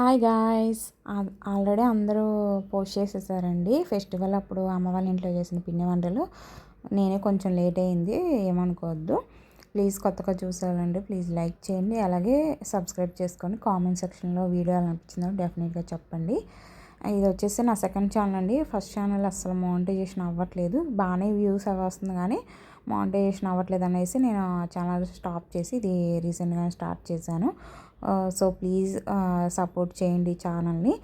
Hi guys. Already అందరూ post చేసేసారండి festival అప్పుడు అమ్మ వాళ్ళ ఇంట్లో చేసిన పిండి వంటలు. నేనే కొంచెం లేట్ అయింది, ఏమనుకోవద్దు ప్లీజ్. కొత్తగా చూసారండి ప్లీజ్ లైక్ చేయండి, అలాగే సబ్స్క్రైబ్ చేసుకోండి. కామెంట్ సెక్షన్లో వీడియో ఎలా అనిపించిందో డెఫినెట్గా చెప్పండి. ఇది వచ్చేసి నా సెకండ్ ఛానల్ అండి. ఫస్ట్ ఛానల్ అస్సలు మానిటైజేషన్ అవ్వట్లేదు, బాగానే వ్యూస్ అవి వస్తుంది కానీ మానిటైజేషన్ అవ్వట్లేదు అనేసి నేను ఛానల్ స్టాప్ చేసి ఇది రీసెంట్గా స్టార్ట్ చేశాను. సో ప్లీజ్ సపోర్ట్ చేయండి ఛానల్ని.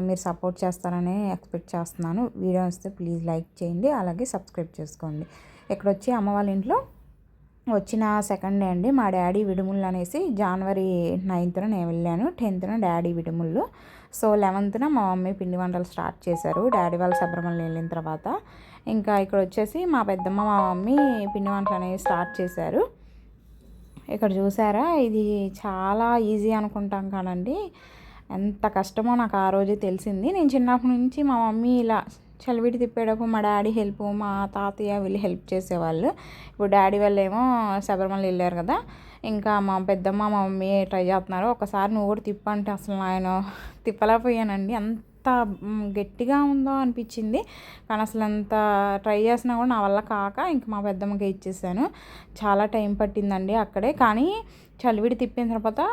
మీరు సపోర్ట్ చేస్తారని ఎక్స్పెక్ట్ చేస్తున్నాను. వీడియో వస్తే ప్లీజ్ లైక్ చేయండి, అలాగే సబ్స్క్రైబ్ చేసుకోండి. ఇక్కడ వచ్చి అమ్మ వాళ్ళ ఇంట్లో వచ్చిన సెకండ్ డే అండి. మా డాడీ విడుముళ్ళు అనేసి జనవరి 9th నేను వెళ్ళాను, 10th డాడీ విడుముళ్ళు. సో 11th మా మమ్మీ పిండి వంటలు స్టార్ట్ చేశారు డాడీ వాళ్ళ శబరిమల వెళ్ళిన తర్వాత. ఇంకా ఇక్కడ వచ్చేసి మా పెద్దమ్మ మా మమ్మీ పిండి వంటలు అనేవి స్టార్ట్ చేశారు. ఇక్కడ చూసారా, ఇది చాలా ఈజీ అనుకుంటాం కానండి, ఎంత కష్టమో నాకు ఆ రోజే తెలిసింది. నేను చిన్నప్పటి నుంచి మా మమ్మీ ఇలా చలివిడి తిప్పేటప్పుడు మా డాడీ హెల్ప్, మా తాతయ్య వీళ్ళు హెల్ప్ చేసేవాళ్ళు. ఇప్పుడు డాడీ వాళ్ళు ఏమో శబరిమల వెళ్ళారు కదా, ఇంకా మా పెద్దమ్మ మా మమ్మీ ట్రై చేస్తున్నారు. ఒకసారి నువ్వు కూడా తిప్పంటే అసలు నేను తిప్పలేకపోయానండి, అంత గట్టిగా ఉందో అనిపించింది. కానీ అసలు ఎంత ట్రై చేసినా కూడా నా వల్ల కాక ఇంక మా పెద్దమ్మకి ఇచ్చేసాను. చాలా టైం పట్టిందండి అక్కడే. కానీ చలివిడి తిప్పిన తర్వాత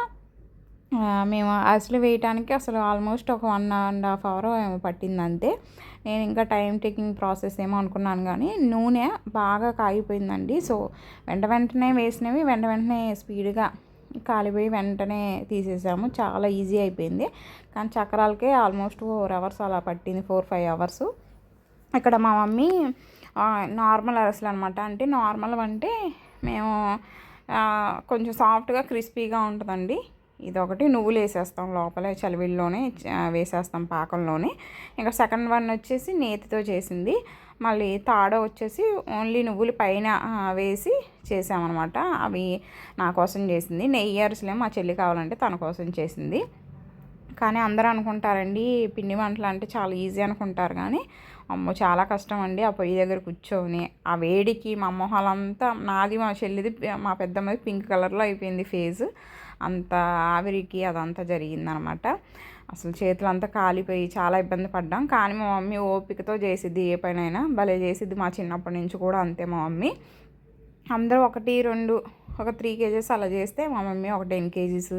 మేము అసలు వేయటానికి అసలు ఆల్మోస్ట్ ఒక 1.5 hour ఏమో పట్టింది అంతే. నేను ఇంకా టైం టేకింగ్ ప్రాసెస్ ఏమో అనుకున్నాను, కానీ నూనె బాగా కాగిపోయిందండి. సో వెంటనే వేసినవి వెంటనే స్పీడ్గా కాలిపోయి వెంటనే తీసేసాము. చాలా ఈజీ అయిపోయింది. కానీ చక్రాలకే ఆల్మోస్ట్ 4 hours అలా పట్టింది, 4-5 hours. ఇక్కడ మా మమ్మీ నార్మల్ అరిసెలు అనమాట. అంటే నార్మల్ అంటే మేము కొంచెం సాఫ్ట్గా క్రిస్పీగా ఉంటుందండి. ఇదొకటి నువ్వులు వేసేస్తాం లోపలే, చలివిడిలోనే వేసేస్తాం పాకంలోనే. ఇంకా సెకండ్ వన్ వచ్చేసి నేతితో చేసింది. మళ్ళీ తాడో వచ్చేసి ఓన్లీ నువ్వులు పైన వేసి చేసామన్నమాట. అవి నా కోసం చేసింది. నెయ్యి అరిసెలేమో మా చెల్లి కావాలంటే తన కోసం చేసింది. కానీ అందరూ అనుకుంటారండి పిండి వంటలు అంటే చాలా ఈజీ అనుకుంటారు, కానీ అమ్మో చాలా కష్టం అండి. ఆ పొయ్యి దగ్గర కూర్చొని ఆ వేడికి మా మొహాలంతా, నాది మా చెల్లిది మా పెద్దమ్మది పింక్ కలర్లో అయిపోయింది ఫేస్. అంత ఆవిరికి అదంతా జరిగిందనమాట. అసలు చేతులంతా కాలిపోయి చాలా ఇబ్బంది పడ్డాం. కానీ మా మమ్మీ ఓపికతో చేసిద్ది, ఏ పనైనా భలే చేసిద్ది. మా చిన్నప్పటి నుంచి కూడా అంతే మా మమ్మీ. అందరూ 1-2 ఒక 3 kgs అలా చేస్తే మా మమ్మీ ఒక 10 kgs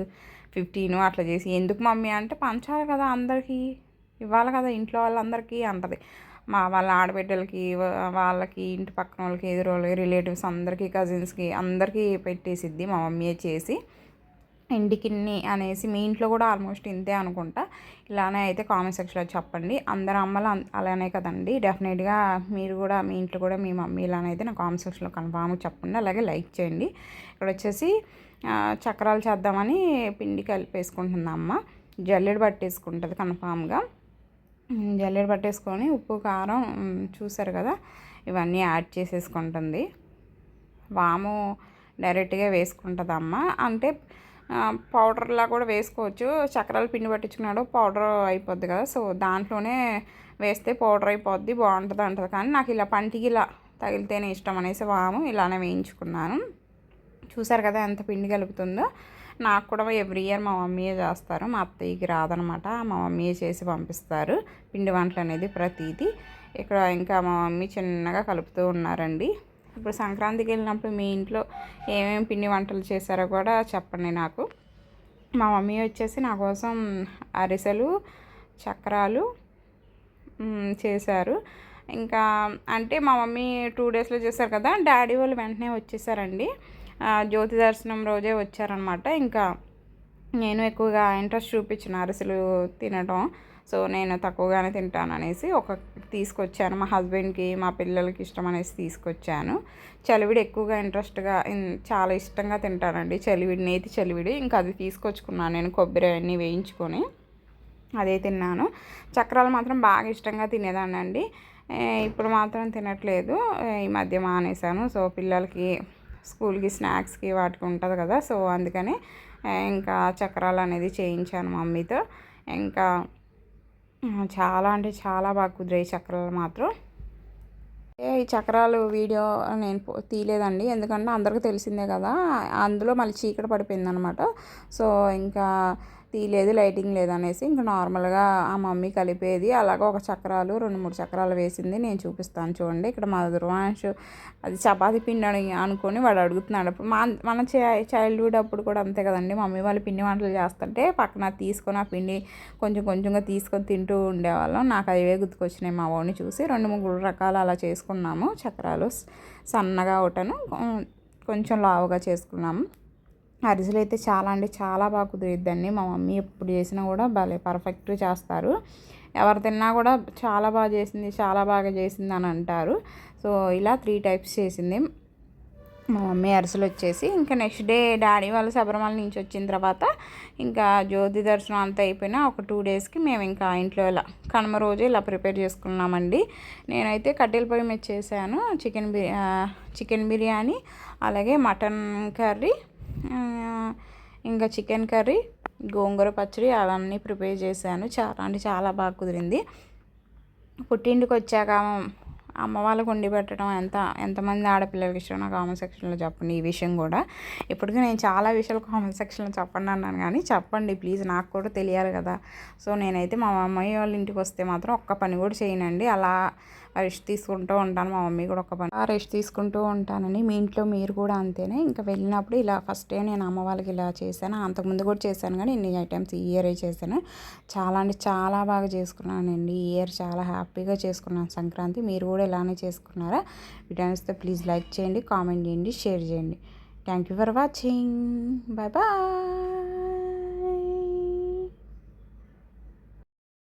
15 అట్లా చేసి, ఎందుకు మమ్మీ అంటే పంచాలి కదా, అందరికీ ఇవ్వాలి కదా ఇంట్లో వాళ్ళందరికీ అంటది. వాళ్ళ ఆడబిడ్డలకి, వాళ్ళకి, ఇంటి పక్కన వాళ్ళకి, ఎదురోళ్ళకి, రిలేటివ్స్ అందరికీ, కజిన్స్కి అందరికీ పెట్టేసిద్ది మా మమ్మీయే చేసి. ఇంటికిన్ని అనేసి మీ ఇంట్లో కూడా ఆల్మోస్ట్ ఇంతే అనుకుంటా. ఇలానే అయితే కామెంట్ సెక్షన్లో చెప్పండి. అందరు అమ్మలు అలానే కదండి. డెఫినెట్గా మీరు కూడా మీ ఇంట్లో కూడా మీ మమ్మీ ఇలానైతే నా కామెంట్ సెక్షన్లో కన్ఫామ్గా చెప్పండి, అలాగే లైక్ చేయండి. ఇక్కడ వచ్చేసి చక్రాలు చేద్దామని పిండి కలిపేసుకుంటుంది అమ్మ. జల్లెడ పట్టేసుకుంటుంది కన్ఫామ్గా. జల్లెడ పట్టేసుకొని ఉప్పు కారం చూసారు కదా, ఇవన్నీ యాడ్ చేసేసుకుంటుంది. వాము డైరెక్ట్గా వేసుకుంటుంది అమ్మ. అంటే పౌడర్లా కూడా వేసుకోవచ్చు. చక్రాలు పిండి పట్టించుకున్నాడు పౌడర్ అయిపోద్ది కదా, సో దాంట్లోనే వేస్తే పౌడర్ అయిపోద్ది, బాగుంటుంది అంటుంది. కానీ నాకు ఇలా పంటికి ఇలా తగిలితేనే ఇష్టం అనేసి వాము ఇలానే వేయించుకున్నాను. చూసారు కదా ఎంత పిండి కలుపుతుందో. నాకు కూడా ఎవ్రీ ఇయర్ మా మమ్మీయే చేస్తారు, మా అత్తయ్యకి రాదనమాట. మా మమ్మీయే చేసి పంపిస్తారు పిండి వంటలు అనేది ప్రతిదీ. ఇక్కడ ఇంకా మా మమ్మీ చిన్నగా కలుపుతూ ఉన్నారండి. ఇప్పుడు సంక్రాంతికి వెళ్ళినప్పుడు మీ ఇంట్లో ఏమేమి పిండి వంటలు చేశారో కూడా చెప్పండి నాకు. మా మమ్మీ వచ్చేసి నా కోసం అరిసెలు, చక్రాలు చేశారు. ఇంకా అంటే మా మమ్మీ 2 daysలో చేశారు కదా, డాడీ వాళ్ళు వెంటనే వచ్చేసారండి. జ్యోతి దర్శనం రోజే వచ్చారనమాట. ఇంకా నేను ఎక్కువగా ఇంట్రెస్ట్ చూపించిన అరిసెలు తినడం, సో నేను తక్కువగానే తింటాను అనేసి తీసుకొచ్చాను. మా హస్బెండ్కి మా పిల్లలకి ఇష్టం అనేసి తీసుకొచ్చాను. చలివిడి ఎక్కువగా ఇంట్రెస్ట్గా చాలా ఇష్టంగా తింటానండి, చలివిడి, నేతి చలివిడి. ఇంకా అది తీసుకొచ్చుకున్నాను నేను, కొబ్బరి అన్నీ వేయించుకొని అదే తిన్నాను. చక్రాలు మాత్రం బాగా ఇష్టంగా తినేదాన్ని అండి. ఇప్పుడు మాత్రం తినట్లేదు, ఈ మధ్య మానేశాను. సో పిల్లలకి స్కూల్కి స్నాక్స్కి వాటికి ఉంటుంది కదా, సో అందుకని ఇంకా చక్రాలు అనేది చేయించాను మమ్మీతో. ఇంకా చాలా అంటే చాలా బాగా కుదిరాయి చక్రాలు మాత్రం. ఈ చక్రాలు వీడియో నేను తీయలేదండి, ఎందుకంటే అందరికీ తెలిసిందే కదా, అందులో మళ్ళీ చీకటి పడిపోయింది అనమాట. సో ఇంకా తీయలేదు, లైటింగ్ లేదనేసి ఇంకా నార్మల్గా ఆ మమ్మీ కలిపేది. అలాగా ఒక చక్రాలు 2-3 చక్రాలు వేసింది. నేను చూపిస్తాను చూడండి. ఇక్కడ మా ధృవాంశ్ అది చపాతీ పిండి అని అనుకొని వాడు అడుగుతున్నాడు. అప్పుడు మన చైల్డ్హుడ్ అప్పుడు కూడా అంతే కదండి, మమ్మీ వాళ్ళు పిండి వంటలు చేస్తుంటే పక్కన తీసుకొని ఆ పిండి కొంచెం కొంచెంగా తీసుకొని తింటూ ఉండేవాళ్ళం. నాకు అవే గుర్తుకొచ్చినాయి మా వాడిని చూసి. 2-3 రకాలు అలా చేసుకున్నాము చక్రాలు. సన్నగా ఒకటను కొంచెం లావుగా చేసుకున్నాము. అరిసెలు అయితే చాలా అంటే చాలా బాగా కుదిరిద్దండి. మా మమ్మీ ఎప్పుడు చేసినా కూడా భలే పర్ఫెక్ట్గా చేస్తారు. ఎవరు తిన్నా కూడా చాలా బాగా చేసింది, చాలా బాగా చేసింది అని అంటారు. సో ఇలా 3 టైప్స్ చేసింది మా మమ్మీ అరిసెలు వచ్చేసి. ఇంకా నెక్స్ట్ డే డాడీ వాళ్ళు శబరిమల నుంచి వచ్చిన తర్వాత ఇంకా జ్యోతి దర్శనం అంతా అయిపోయినా ఒక 2 డేస్కి మేము ఇంకా ఇంట్లో ఇలా కనుమ రోజు ఇలా ప్రిపేర్ చేసుకున్నామండి. నేనైతే కట్టెల పొయ్యి మీద చేశాను. చికెన్ బిర్యానీ, అలాగే మటన్ కర్రీ, ఇంకా చికెన్ కర్రీ, గోంగూర పచ్చడి అవన్నీ ప్రిపేర్ చేశాను. చాలా అంటే చాలా బాగా కుదిరింది. పుట్టింటికి వచ్చాక అమ్మ వాళ్ళకు వండి పెట్టడం ఎంతమంది ఆడపిల్లలకి ఇష్టం నా కామెంట్ సెక్షన్లో చెప్పండి. ఈ విషయం కూడా ఇప్పటికీ నేను చాలా విషయాలు కామెంట్ సెక్షన్లో చెప్పండి అన్నాను, కానీ చెప్పండి ప్లీజ్, నాకు కూడా తెలియాలి కదా. సో నేనైతే మా అమ్మయ్య వాళ్ళ ఇంటికి వస్తే మాత్రం ఒక్క పని కూడా చేయనండి. అలా రెస్ట్ తీసుకుంటూ ఉంటాను. మా మమ్మీ కూడా ఒక్క పని రెస్ట్ తీసుకుంటూ ఉంటానని. మీ ఇంట్లో మీరు కూడా అంతేనే. ఇంకా వెళ్ళినప్పుడు ఇలా ఫస్ట్ టైం నేను అమ్మ వాళ్ళకి ఇలా చేశాను. అంతకుముందు కూడా చేశాను, కానీ ఇన్ని ఐటమ్స్ ఈ ఇయరే చేశాను. చాలా అంటే చాలా బాగా చేసుకున్నానండి. ఈ ఇయర్ చాలా హ్యాపీగా చేసుకున్నాను సంక్రాంతి. మీరు కూడా ఇలానే చేసుకున్నారా? వీడియో నచ్చితే ప్లీజ్ లైక్ చేయండి, కామెంట్ చేయండి, షేర్ చేయండి. Thank you for watching. Bye bye.